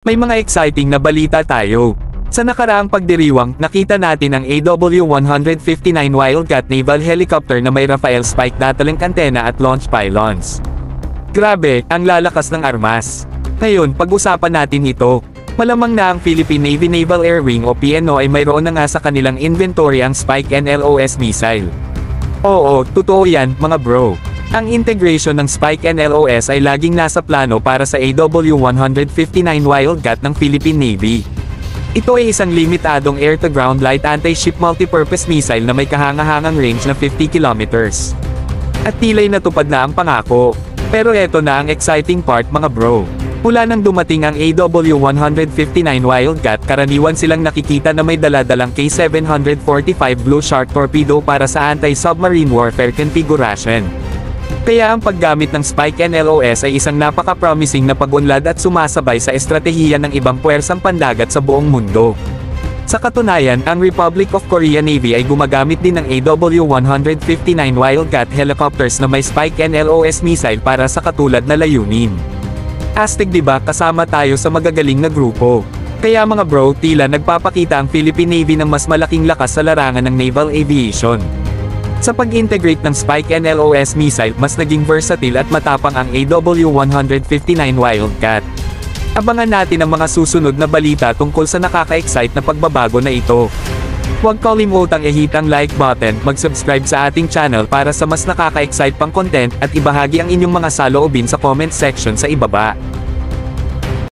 May mga exciting na balita tayo. Sa nakaraang pagdiriwang, nakita natin ang AW-159 Wildcat naval helicopter na may Rafael Spike Natalink antenna at launch pylons. Grabe, ang lalakas ng armas. Ngayon, pag-usapan natin ito. Malamang na ang Philippine Navy Naval Air Wing o PNO ay mayroon na nga sa kanilang inventory ang Spike NLOS missile. Oo, totoo yan, mga bro. Ang integration ng Spike NLOS ay laging nasa plano para sa AW-159 Wildcat ng Philippine Navy. Ito ay isang limitadong air-to-ground light anti-ship multipurpose missile na may kahangahangang range na 50 kilometers. At tilay natupad na ang pangako. Pero eto na ang exciting part, mga bro. Mula nang dumating ang AW-159 Wildcat, karaniwan silang nakikita na may daladalang K745 Blue Shark torpedo para sa anti-submarine warfare configuration. Kaya ang paggamit ng Spike NLOS ay isang napaka-promising na pag-unlad at sumasabay sa estratehiya ng ibang puwersang pandagat sa buong mundo. Sa katunayan, ang Republic of Korea Navy ay gumagamit din ng AW-159 Wildcat helicopters na may Spike NLOS missile para sa katulad na layunin. Astig, diba, kasama tayo sa magagaling na grupo. Kaya mga bro, tila nagpapakita ang Philippine Navy ng mas malaking lakas sa larangan ng naval aviation. Sa pag-integrate ng Spike NLOS missile, mas naging versatile at matapang ang AW-159 Wildcat. Abangan natin ang mga susunod na balita tungkol sa nakaka-excite na pagbabago na ito. Huwag kalimutang i-hit ang like button, mag-subscribe sa ating channel para sa mas nakaka-excite pang content, at ibahagi ang inyong mga saloobin sa comment section sa ibaba.